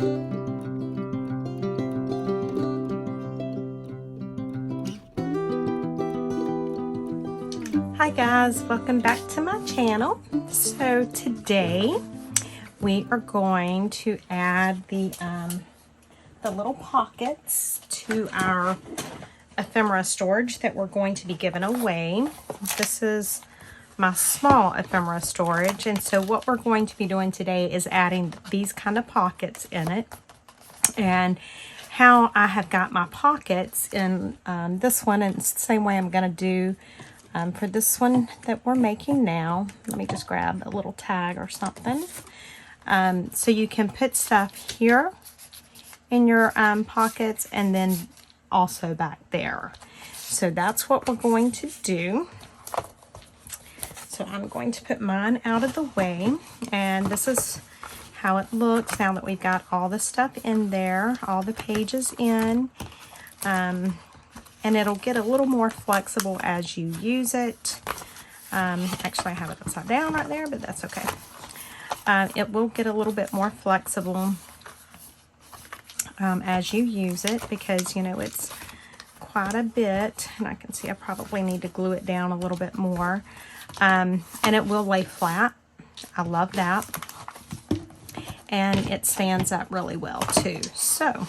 Hi guys, welcome back to my channel. So today we are going to add the little pockets to our ephemera storage that we're going to be giving away. This is my small ephemera storage, and so what we're going to be doing today is adding these kind of pockets in it. And how I have got my pockets in this one, and it's the same way I'm going to do for this one that we're making now. Let me just grab a little tag or something. So you can put stuff here in your pockets and then also back there. So that's what we're going to do. So I'm going to put mine out of the way, and this is how it looks now that we've got all the stuff in there, all the pages in. And it'll get a little more flexible as you use it. Actually, I have it upside down right there, but that's okay. It will get a little bit more flexible as you use it, because, you know, it's quite a bit. And I can see I probably need to glue it down a little bit more. And it will lay flat. I love that. And it stands up really well, too. So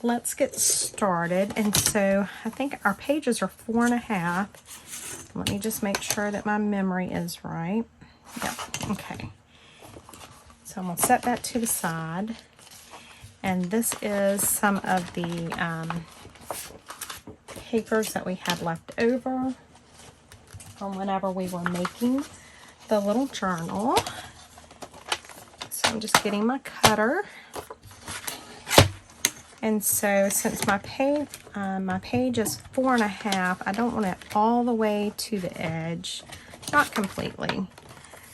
let's get started. And so I think our pages are 4.5. Let me just make sure that my memory is right. Yep, okay. So I'm going to set that to the side. And this is some of the papers that we had left over from whenever we were making the little journal. So I'm just getting my cutter. And so since my page is 4.5, I don't want it all the way to the edge, not completely.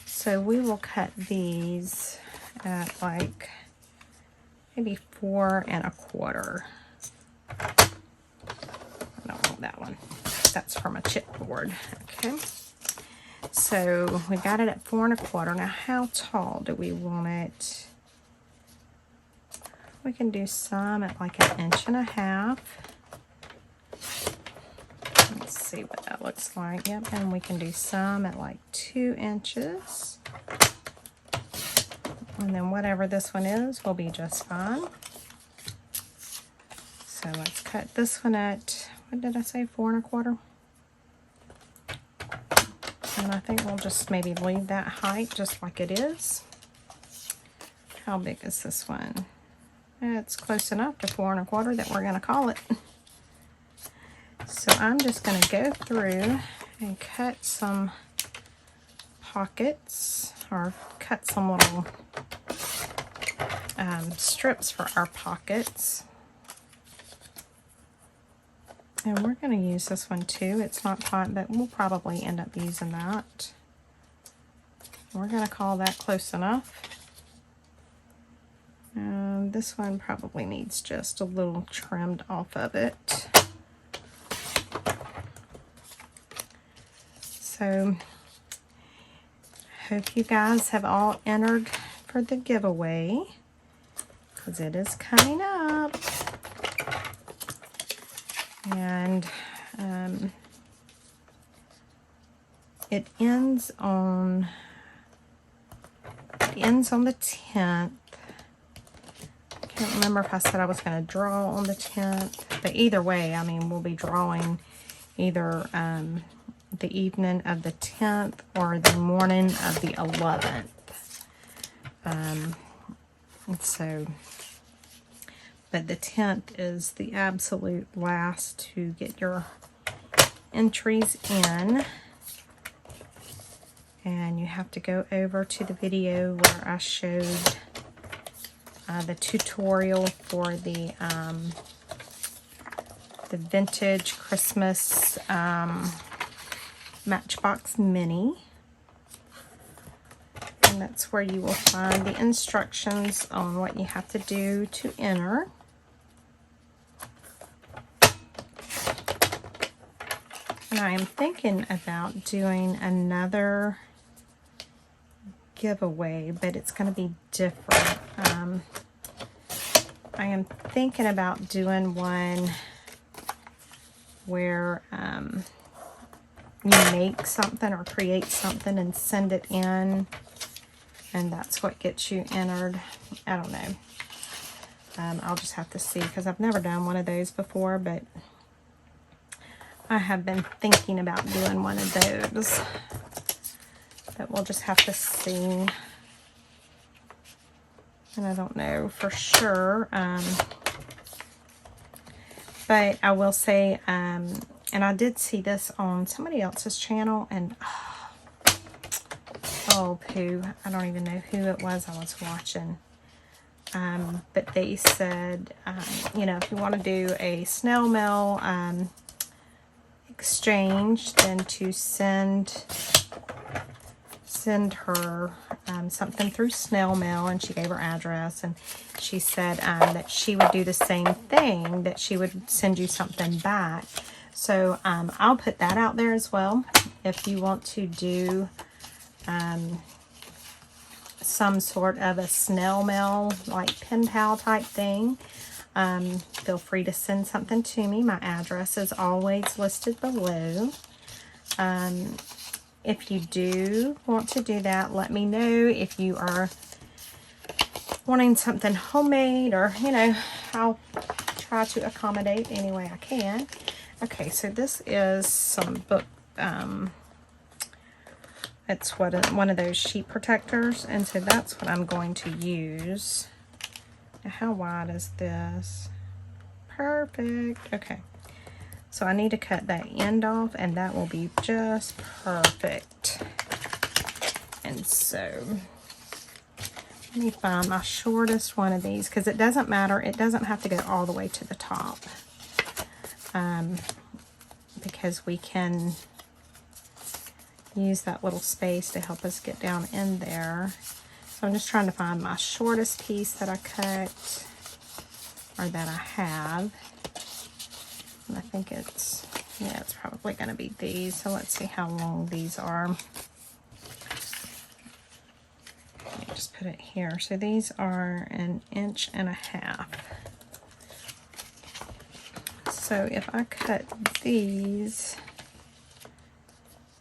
So we will cut these at like maybe 4.25. I don't want that one. That's from a chipboard. Okay. So we got it at 4.25. Now how tall do we want it? We can do some at like 1.5 inches. Let's see what that looks like. Yep, and we can do some at like 2 inches. And then whatever this one is will be just fine. So let's cut this one at, what did I say, 4.25? And I think we'll just maybe leave that height just like it is. How big is this one? It's close enough to 4.25 that we're going to call it. So I'm just going to go through and cut some pockets, or cut some little strips for our pockets. And we're going to use this one too. It's not hot, but we'll probably end up using that. We're going to call that close enough. This one probably needs just a little trimmed off of it. So, hope you guys have all entered for the giveaway, because it is coming up. And it ends on the 10th. I can't remember if I said I was going to draw on the 10th, but either way, I mean, we'll be drawing either the evening of the 10th or the morning of the 11th. But the 10th is the absolute last to get your entries in. And you have to go over to the video where I showed the tutorial for the vintage Christmas Matchbox Mini. And that's where you will find the instructions on what you have to do to enter. And I am thinking about doing another giveaway, but it's going to be different. I am thinking about doing one where you make something or create something and send it in, and that's what gets you entered. I don't know. I'll just have to see, because I've never done one of those before, but I have been thinking about doing one of those. But we'll just have to see. And I don't know for sure. But I will say, and I did see this on somebody else's channel, and oh poo, I don't even know who it was I was watching. But they said, you know, if you want to do a snail mail exchange, then to send her something through snail mail, and she gave her address, and she said that she would do the same thing, that she would send you something back. So I'll put that out there as well. If you want to do some sort of a snail mail, like pen pal type thing, feel free to send something to me. My address is always listed below. If you do want to do that, let me know. If you are wanting something homemade, or, you know, I'll try to accommodate any way I can. Okay, so this is some book, it's one of those sheet protectors, and so that's what I'm going to use. Now, how wide is this? Perfect. Okay. So I need to cut that end off, and that will be just perfect. And so let me find my shortest one of these, because it doesn't matter. It doesn't have to go all the way to the top, because we can use that little space to help us get down in there. So I'm just trying to find my shortest piece that I cut, or that I have. And I think it's, yeah, it's probably going to be these. So let's see how long these are. Let me just put it here. So these are 1.5 inches. So if I cut these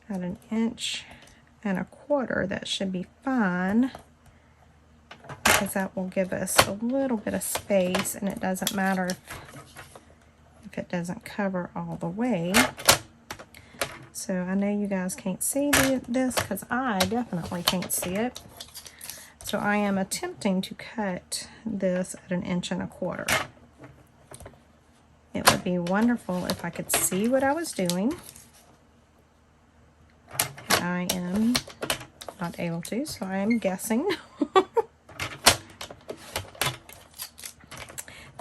at 1.25 inches, that should be fine, because that will give us a little bit of space, and it doesn't matter if it doesn't cover all the way. So I know you guys can't see this, because I definitely can't see it. So I am attempting to cut this at 1.25 inches. It would be wonderful if I could see what I was doing. I am not able to, so I am guessing.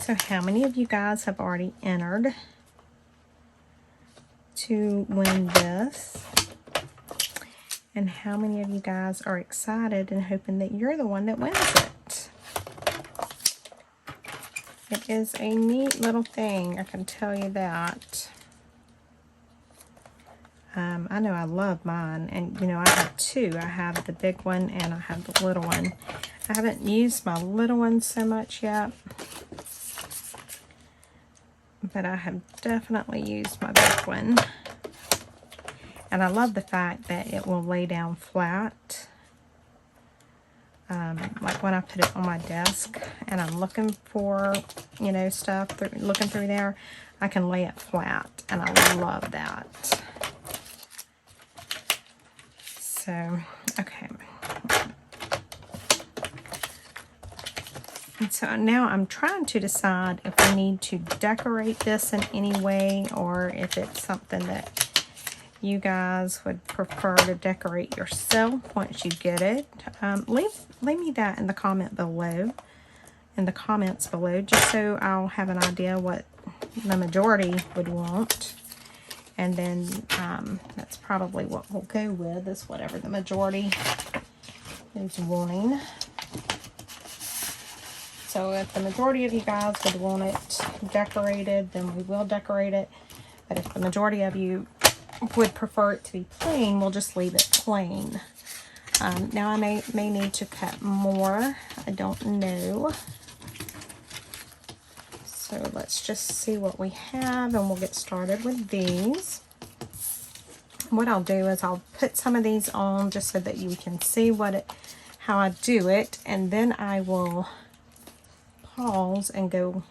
So how many of you guys have already entered to win this? And how many of you guys are excited and hoping that you're the one that wins it? It is a neat little thing, I can tell you that. I know I love mine, and you know, I have two. I have the big one and I have the little one. I haven't used my little one so much yet, but I have definitely used my big one. And I love the fact that it will lay down flat. Like when I put it on my desk and I'm looking for, you know, stuff, looking through there, I can lay it flat, and I love that. So, okay. And so now I'm trying to decide if we need to decorate this in any way, or if it's something that you guys would prefer to decorate yourself once you get it. Leave me that in the comments below, just so I'll have an idea what the majority would want. And then that's probably what we'll go with, is whatever the majority is wanting. So if the majority of you guys would want it decorated, then we will decorate it. But if the majority of you would prefer it to be plain, we'll just leave it plain. Now I may need to cut more. I don't know. So let's just see what we have, and we'll get started with these. What I'll do is I'll put some of these on just so that you can see how I do it, and then I will pause and go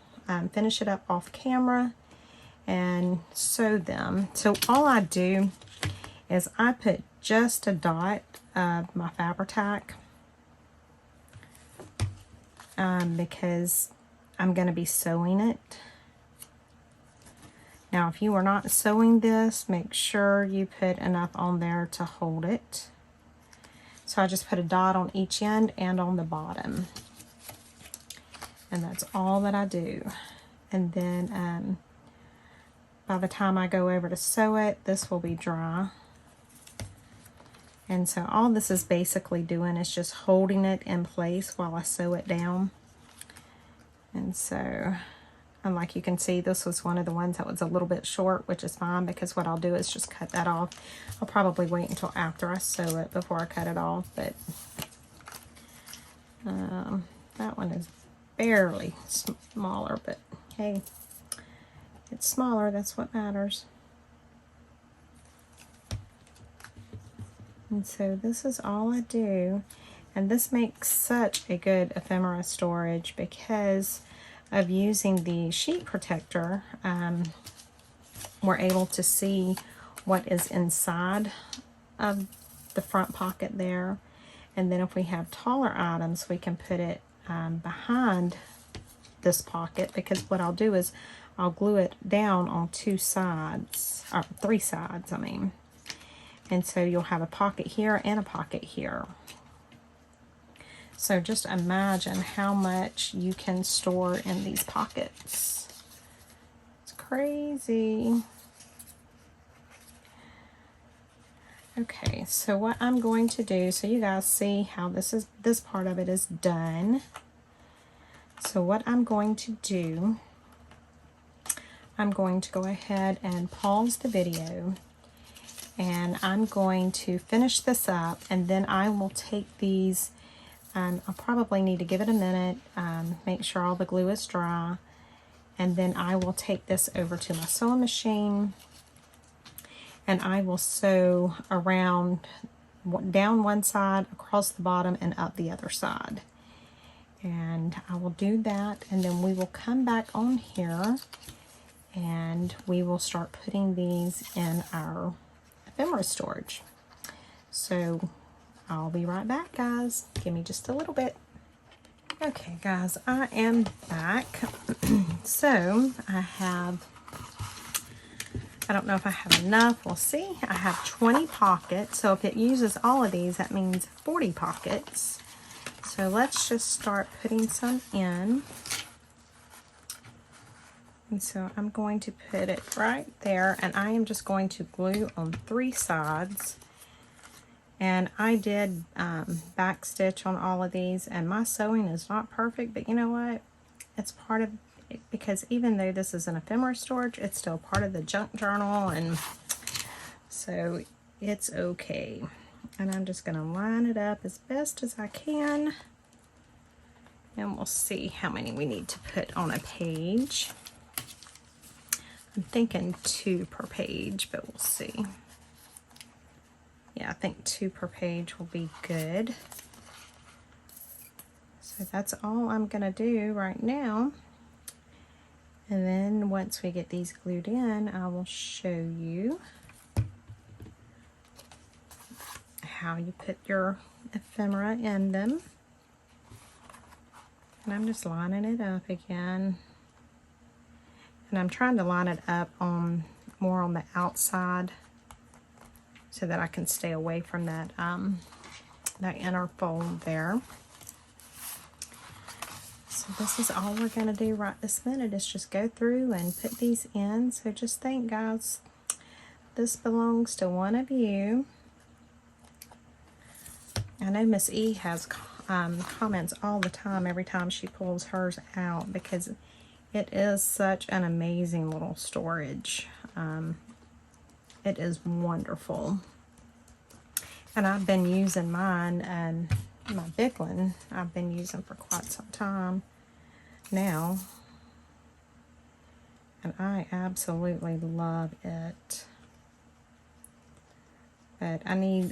finish it up off camera and sew them. So all I do is I put just a dot of my Fabri-Tac because I'm going to be sewing it. Now, if you are not sewing this, make sure you put enough on there to hold it. So I just put a dot on each end and on the bottom. And that's all that I do. And then by the time I go over to sew it, this will be dry. And so all this is basically doing is just holding it in place while I sew it down. And so, and like you can see, this was one of the ones that was a little bit short, which is fine because what I'll do is just cut that off. I'll probably wait until after I sew it before I cut it off, but that one is barely smaller, but hey, it's smaller, that's what matters. And so this is all I do, and this makes such a good ephemera storage because of using the sheet protector. We're able to see what is inside of the front pocket there, and then if we have taller items, we can put it behind this pocket, because what I'll do is I'll glue it down on two sides, or three sides, I mean. And so you'll have a pocket here and a pocket here. So just imagine how much you can store in these pockets. It's crazy. Okay, so what I'm going to do, so you guys see how this part of it is done. So what I'm going to do, I'm going to go ahead and pause the video, and I'm going to finish this up, and then I will take these, I'll probably need to give it a minute, make sure all the glue is dry, and then I will take this over to my sewing machine, and I will sew around, down one side, across the bottom, and up the other side. And I will do that, and then we will come back on here, and we will start putting these in our ephemera storage. So I'll be right back, guys. Give me just a little bit. Okay, guys, I am back. So I don't know if I have enough. We'll see. I have 20 pockets. So if it uses all of these, that means 40 pockets. So let's just start putting some in. And so I'm going to put it right there, and I am just going to glue on three sides. And I did back stitch on all of these, and my sewing is not perfect, but you know what? It's part of it, because even though this is an ephemera storage, it's still part of the junk journal, and so it's okay. And I'm just going to line it up as best as I can, and we'll see how many we need to put on a page. I'm thinking 2 per page, but we'll see. Yeah, I think 2 per page will be good. So that's all I'm going to do right now. And then once we get these glued in, I will show you how you put your ephemera in them. And I'm just lining it up again. And I'm trying to line it up on more on the outside so that I can stay away from that that inner fold there. So this is all we're going to do right this minute, is just go through and put these in. So just think, guys, this belongs to one of you. I know Miss E has comments all the time every time she pulls hers out, because it is such an amazing little storage. It is wonderful. And I've been using mine, and my big one I've been using for quite some time now. I absolutely love it. But I need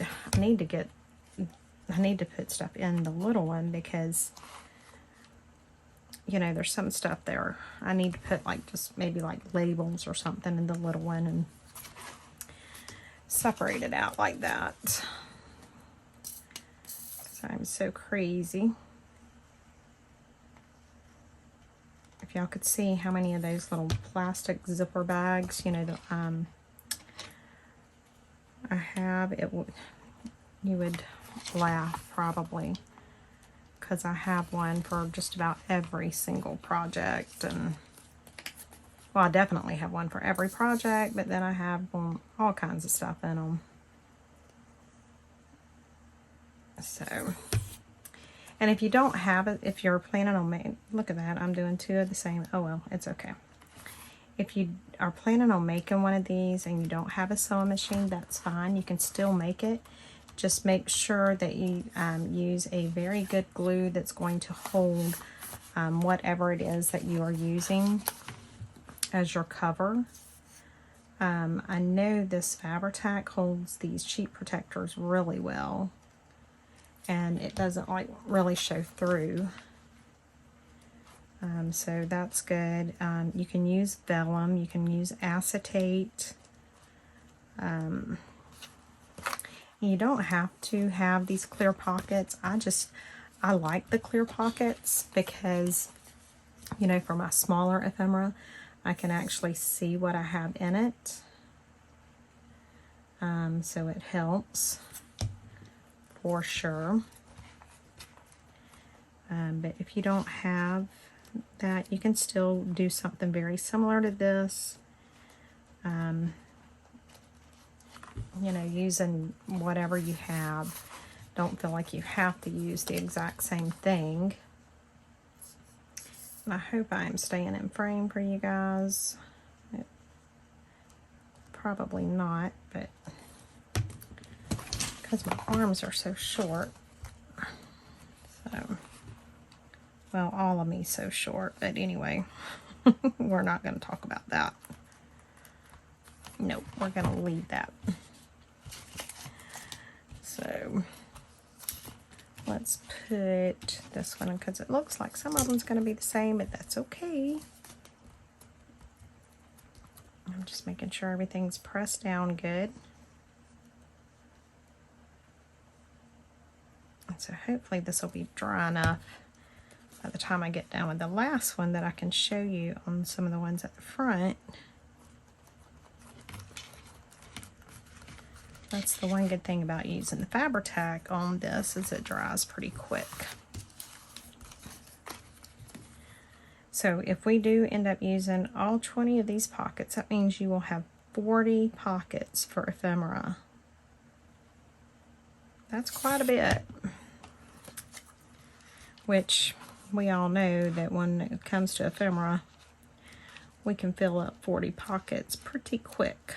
to put stuff in the little one because, you know, there's some stuff there. I need to put like just maybe like labels or something in the little one and separate it out like that. So I'm so crazy. If y'all could see how many of those little plastic zipper bags, you know, the, I have, you would laugh probably, because I have one for just about every single project. And well, I definitely have one for every project, but then I have all kinds of stuff in them. So, and if you don't have it, if you're planning on making, look at that, I'm doing two of the same. Oh well, it's okay. If you are planning on making one of these and you don't have a sewing machine, that's fine. You can still make it. Just make sure that you use a very good glue that's going to hold whatever it is that you are using as your cover. I know this Fabri-Tac holds these sheet protectors really well, and it doesn't like really show through. So that's good. You can use vellum, you can use acetate. You don't have to have these clear pockets. I like the clear pockets because, you know, for my smaller ephemera, I can actually see what I have in it. So it helps for sure. But if you don't have that, you can still do something very similar to this. You know, using whatever you have. Don't feel like you have to use the exact same thing. And I hope I'm staying in frame for you guys. Probably not, but because my arms are so short. So, well, all of me so short, but anyway, we're not going to talk about that. Nope, we're going to leave that. So let's put this one in because it looks like some of them's going to be the same, but that's okay. I'm just making sure everything's pressed down good. And so hopefully this will be dry enough by the time I get down with the last one that I can show you on some of the ones at the front. That's the one good thing about using the Fabri-Tac on this, is it dries pretty quick. So if we do end up using all 20 of these pockets, that means you will have 40 pockets for ephemera. That's quite a bit. Which we all know that when it comes to ephemera, we can fill up 40 pockets pretty quick.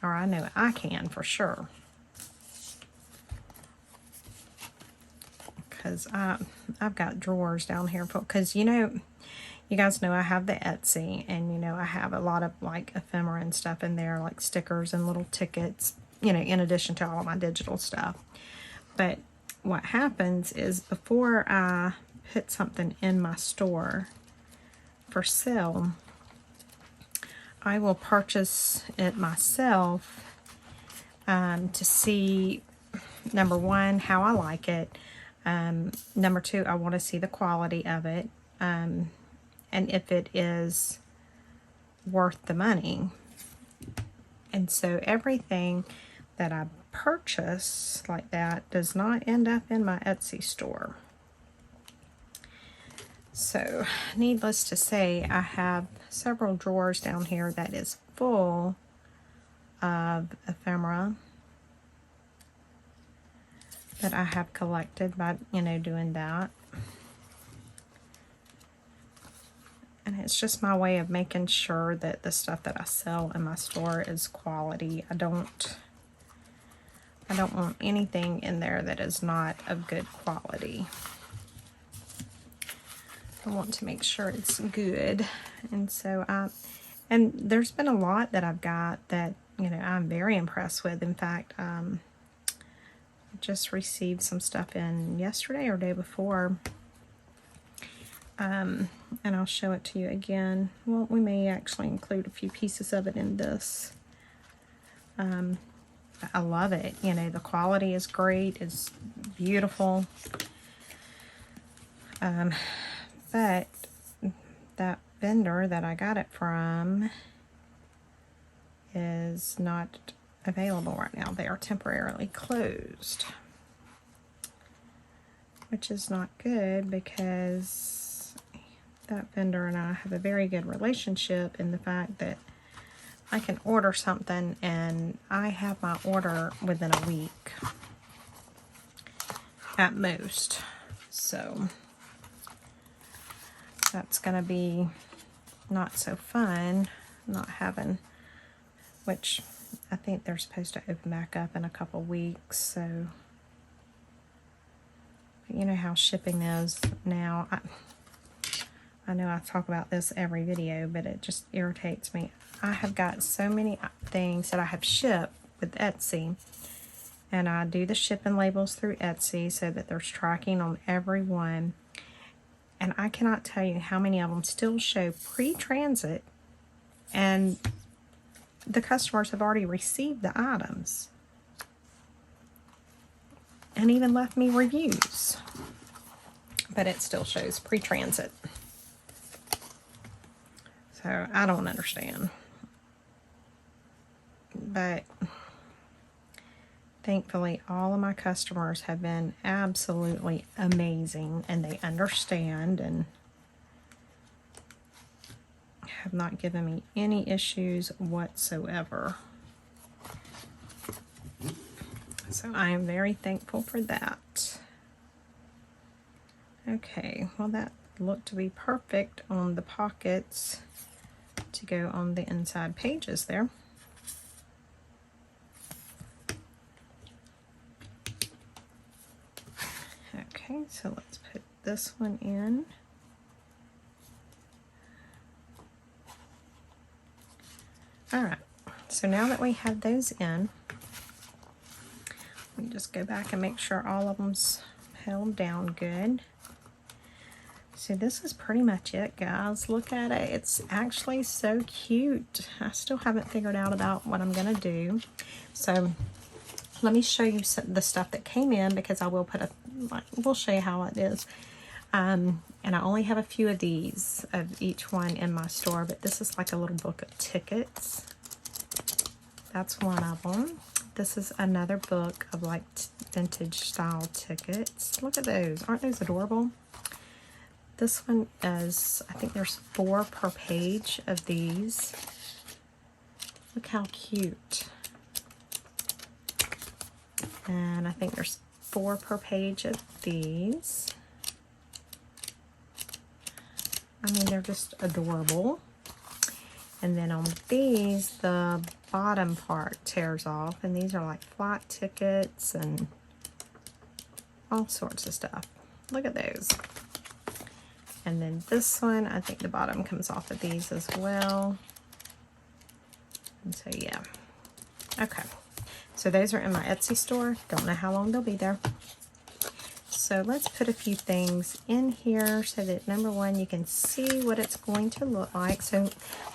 Or I know I can for sure. Because I've got drawers down here. Because, you know, you guys know I have the Etsy. And, you know, I have a lot of, like, ephemera and stuff in there. Like stickers and little tickets. You know, in addition to all of my digital stuff. But what happens is before I put something in my store for sale, I will purchase it myself to see, number one, how I like it. Number two, I want to see the quality of it, and if it is worth the money. And so everything that I purchase like that does not end up in my Etsy store. So, needless to say, I have several drawers down here that is full of ephemera that I have collected by, you know, doing that. And it's just my way of making sure that the stuff that I sell in my store is quality. I don't want anything in there that is not of good quality. I want to make sure it's good. And so and there's been a lot that I've got that, you know, I'm very impressed with. In fact, I just received some stuff in yesterday or day before. And I'll show it to you again. Well, we may actually include a few pieces of it in this. I love it. You know, the quality is great. It's beautiful. But that vendor that I got it from is not available right now. They are temporarily closed, which is not good because that vendor and I have a very good relationship in the fact that I can order something and I have my order within a week at most. So that's going to be not so fun, not having, which I think they're supposed to open back up in a couple weeks. So, but you know how shipping is now. I know I talk about this every video, but it just irritates me. I have got so many things that I have shipped with Etsy, and I do the shipping labels through Etsy so that there's tracking on every one. And I cannot tell you how many of them still show pre-transit, and the customers have already received the items and even left me reviews, but it still shows pre-transit. So I don't understand. But thankfully, all of my customers have been absolutely amazing, and they understand and have not given me any issues whatsoever. So I am very thankful for that. Okay, well that looked to be perfect on the pockets to go on the inside pages there. Okay, so let's put this one in. Alright, so now that we have those in, we just go back and make sure all of them's held down good. So this is pretty much it, guys. Look at it. It's actually so cute. I still haven't figured out about what I'm going to do. So let me show you the stuff that came in, because I will put a, we'll show you how it is. And I only have a few of these, of each one in my store, but this is like a little book of tickets. That's one of them. This is another book of like vintage style tickets. Look at those. Aren't those adorable? This one is, I think there's 4 per page of these. Look how cute. And I think there's 4 per page of these. I mean, they're just adorable. And then on these, the bottom part tears off, and these are like flight tickets and all sorts of stuff. Look at those. And then this one, I think the bottom comes off of these as well. And so yeah. Okay. So those are in my Etsy store. Don't know how long they'll be there. So let's put a few things in here so that, number one, you can see what it's going to look like. So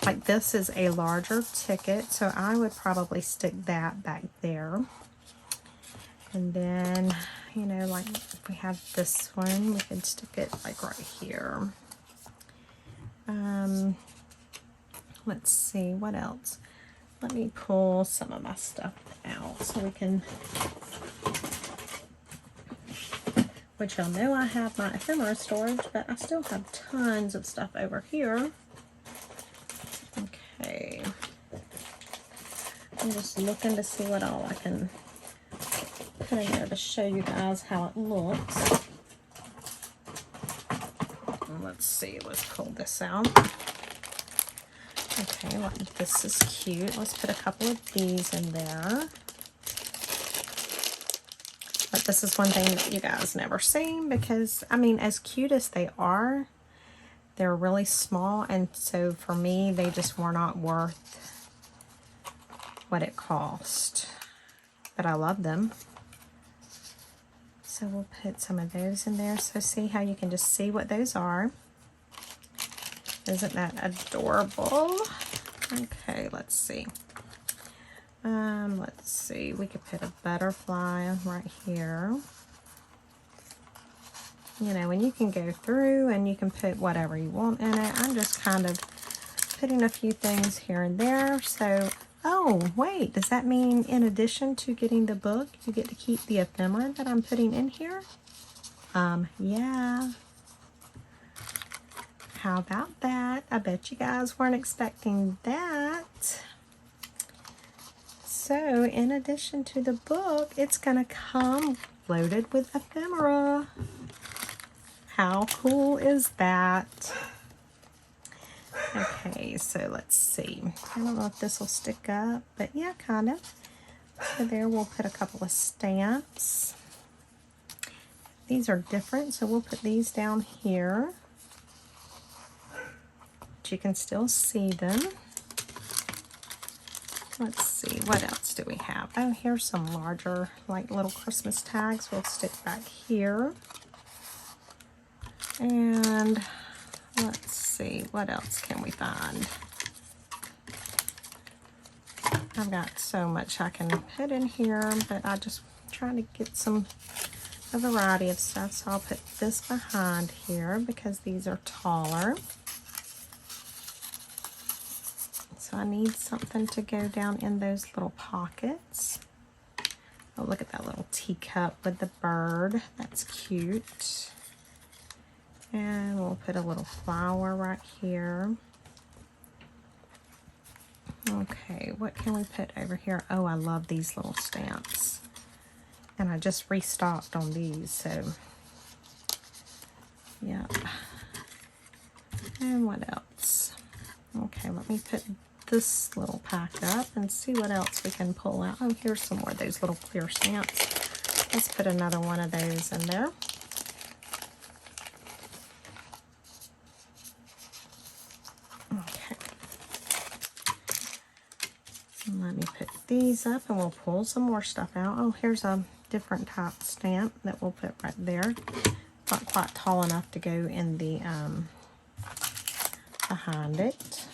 like this is a larger ticket, so I would probably stick that back there. And then, you know, like if we have this one, we can stick it like right here. Let's see, what else? Let me pull some of my stuff out so we can, which y'all know I have my ephemera storage, but I still have tons of stuff over here. Okay. I'm just looking to see what all I can put in there to show you guys how it looks. Let's see, let's pull this out. Okay, well, this is cute. Let's put a couple of these in there. But this is one thing that you guys never seen, because, I mean, as cute as they are, they're really small, and so for me, they just were not worth what it cost. But I love them. So we'll put some of those in there. So see how you can just see what those are. Isn't that adorable? Okay, let's see. Let's see. We could put a butterfly right here. You know, and you can go through and you can put whatever you want in it. I'm just kind of putting a few things here and there. So, oh, wait, does that mean in addition to getting the book, you get to keep the ephemera that I'm putting in here? Yeah. How about that? I bet you guys weren't expecting that. So, in addition to the book, it's gonna come loaded with ephemera. How cool is that? Okay, so let's see. I don't know if this will stick up, but yeah, kind of. So there we'll put a couple of stamps. These are different, so we'll put these down here. But you can still see them. Let's see, what else do we have? Oh, here's some larger, like little Christmas tags we'll stick back here. And let's see, what else can we find? I've got so much I can put in here, but I just trying to get a variety of stuff. So I'll put this behind here because these are taller. So I need something to go down in those little pockets. Oh, look at that little teacup with the bird. That's cute. And we'll put a little flower right here. Okay, what can we put over here? Oh, I love these little stamps. And I just restocked on these, so yeah. And what else? Okay, let me put this little pack up and see what else we can pull out. Oh, here's some more of those little clear stamps. Let's put another one of those in there. Let me put these up and we'll pull some more stuff out. Oh, here's a different type stamp that we'll put right there. Not quite tall enough to go in the behind it.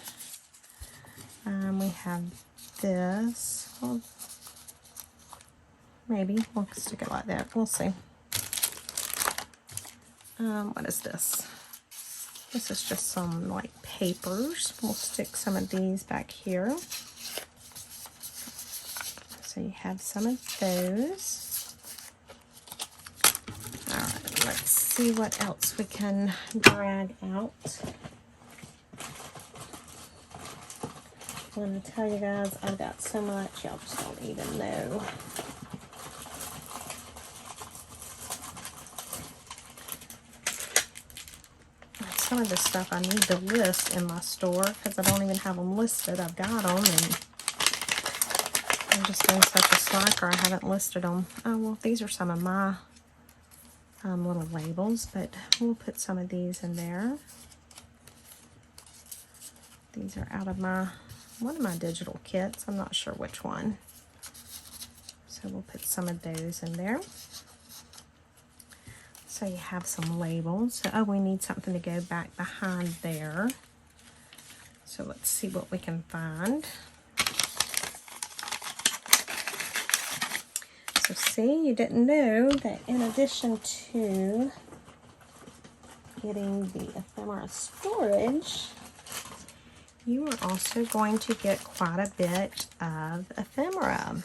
We have this. Well, maybe we'll stick it like that. We'll see. What is this? This is just some like papers. We'll stick some of these back here. So you have some of those. All right, let's see what else we can drag out. I'm going to tell you guys, I've got so much, y'all just don't even know. Some of the stuff I need to list in my store because I don't even have them listed. I've got them and I'm just been such a slacker. I haven't listed them. Oh, well, these are some of my little labels, but we'll put some of these in there. These are out of one of my digital kits. I'm not sure which one. So we'll put some of those in there. So you have some labels. So, oh, we need something to go back behind there. So let's see what we can find. So see, you didn't know that in addition to getting the ephemera storage, you are also going to get quite a bit of ephemera.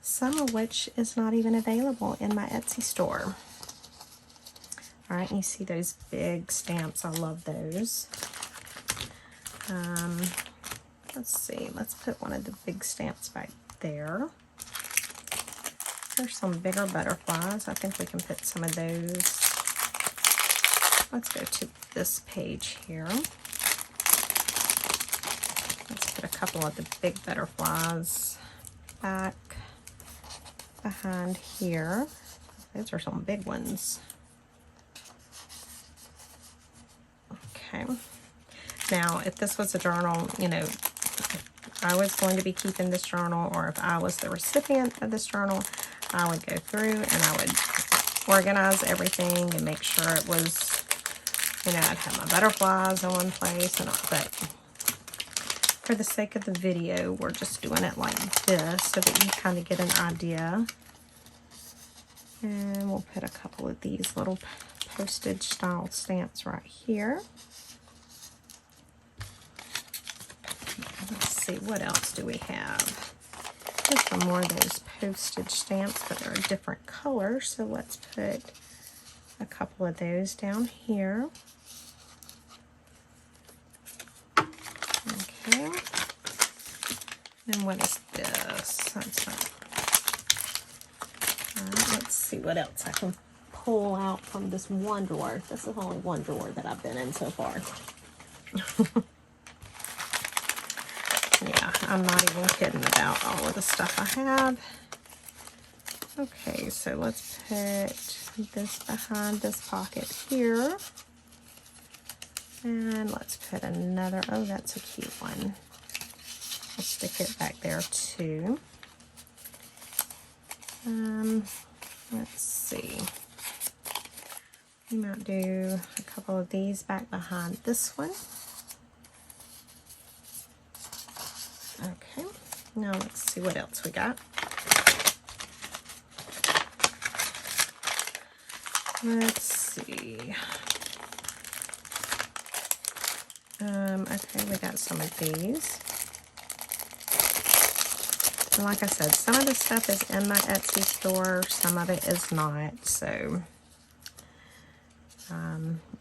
Some of which is not even available in my Etsy store. All right, and you see those big stamps. I love those. Let's see, let's put one of the big stamps back there. There's some bigger butterflies. I think we can put some of those. Let's go to this page here. Let's put a couple of the big butterflies back behind here. Those are some big ones. Okay. Now, if this was a journal, you know, if I was going to be keeping this journal, or if I was the recipient of this journal, I would go through and I would organize everything and make sure it was, you know, I'd have my butterflies in one place and all. But for the sake of the video, we're just doing it like this so that you kind of get an idea. And we'll put a couple of these little postage style stamps right here. Let's see, what else do we have? There's some more of those postage stamps, but they're a different color, so let's put a couple of those down here. Okay. And what is this? That's not. Alright, let's see what else I can pull out from this one drawer. This is only one drawer that I've been in so far. Yeah, I'm not even kidding about all of the stuff I have. Okay, so let's put this behind this pocket here. And let's put another, oh, that's a cute one. I'll stick it back there too. Let's see. We might do a couple of these back behind this one. Okay, now let's see what else we got. Let's see. Okay, we got some of these. And like I said, some of the stuff is in my Etsy store, some of it is not. So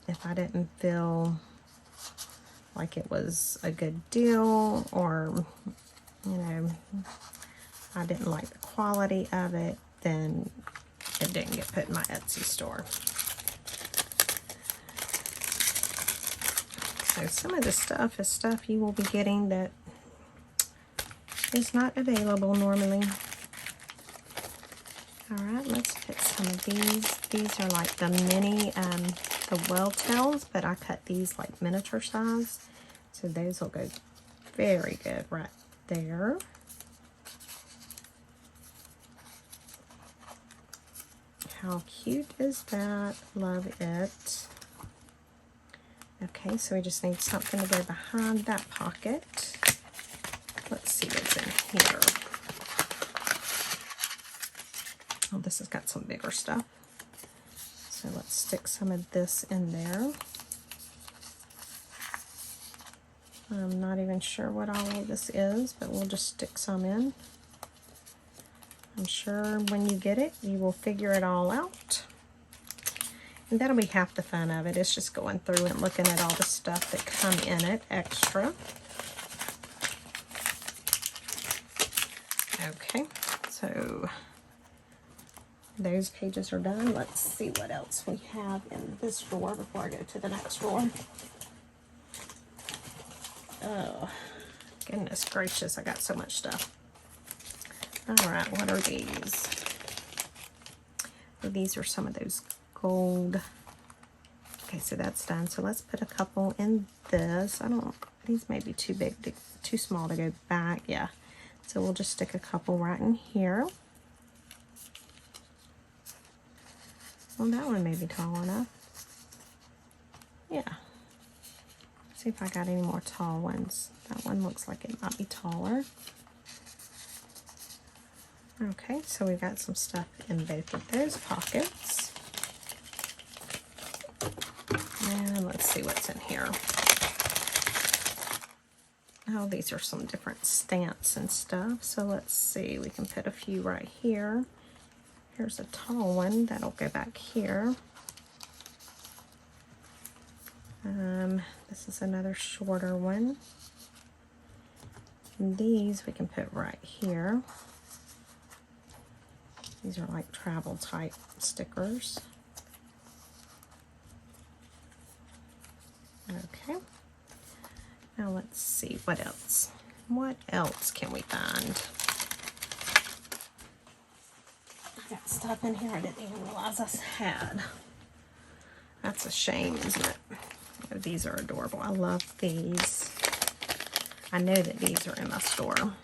if I didn't feel like it was a good deal, or, you know, I didn't like the quality of it, then it didn't get put in my Etsy store. So some of the stuff is stuff you will be getting that is not available normally. Alright, let's put some of these. These are like the mini, the well tails, but I cut these like miniature size. So those will go very good right there. How cute is that? Love it. Okay, so we just need something to go behind that pocket. Let's see what's in here. Oh, this has got some bigger stuff. So let's stick some of this in there. I'm not even sure what all of this is, but we'll just stick some in. I'm sure when you get it, you will figure it all out. And that'll be half the fun of it. It's just going through and looking at all the stuff that come in it extra. Okay, so those pages are done. Let's see what else we have in this drawer before I go to the next drawer. Oh, goodness gracious, I got so much stuff. Alright, what are these? Oh, these are some of those gold. Okay, so that's done. So let's put a couple in this. These may be too big, too small to go back. Yeah. So we'll just stick a couple right in here. Well, that one may be tall enough. Yeah. See if I got any more tall ones. That one looks like it might be taller. Okay, so we got some stuff in both of those pockets. And let's see what's in here. Oh, these are some different stamps and stuff. So let's see, we can put a few right here. Here's a tall one that'll go back here. This is another shorter one. And these we can put right here. These are like travel type stickers. Okay. Now let's see what else. What else can we find? I got stuff in here I didn't even realize I had. That's a shame, isn't it? Oh, these are adorable. I love these. I know that these are in my store.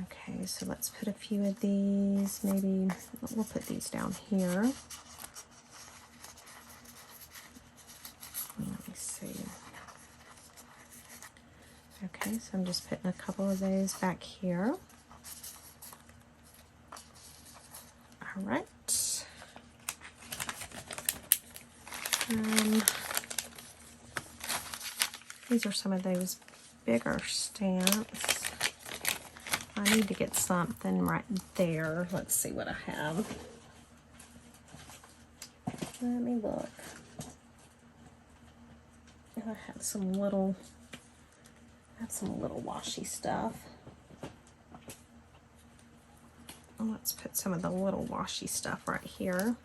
Okay, so let's put a few of these. Maybe we'll put these down here. Let me see. Okay, so I'm just putting a couple of those back here. All right. These are some of those bigger stamps. I need to get something right there. Let's see what I have. Let me look. I have some little washi stuff. Let's put some of the little washi stuff right here.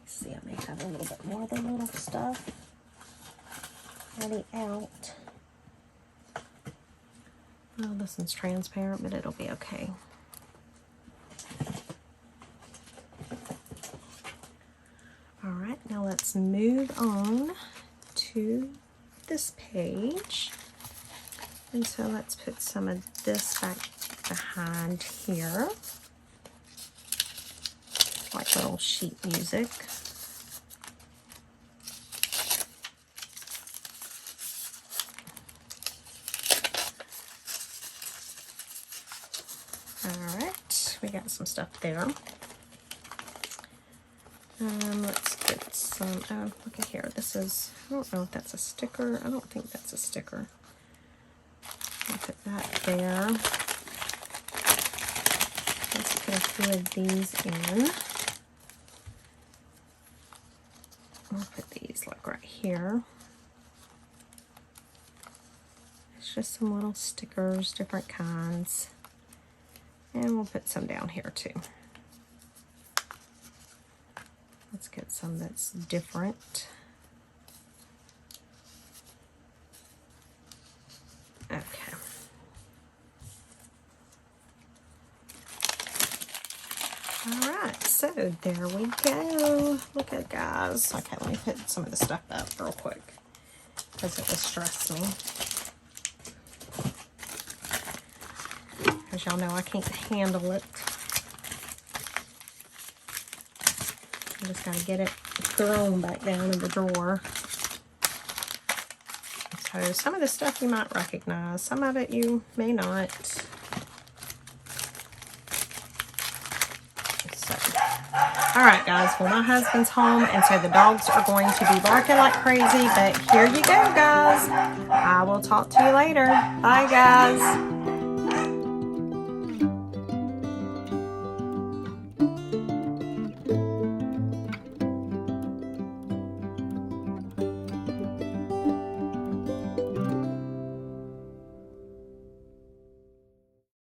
See, I may have a little bit more of the little stuff already out. Oh, this one's transparent, but it'll be okay. All right, now let's move on to this page. And so let's put some of this back behind here, like little sheet music. All right, we got some stuff there. Let's get some, oh, look at here. This is, I don't know if that's a sticker. I don't think that's a sticker. I'll put that there. Let's put a few of these in. I'll put these like right here. It's just some little stickers, different kinds. And we'll put some down here too. Let's get some that's different. Okay. All right, so there we go. Look at it, guys. Okay, let me put some of the stuff up real quick because it will stress me. Because y'all know I can't handle it. I just gotta get it thrown back down in the drawer. So some of the stuff you might recognize, some of it you may not. So, all right, guys. Well, my husband's home, and so the dogs are going to be barking like crazy. But here you go, guys. I will talk to you later. Bye, guys.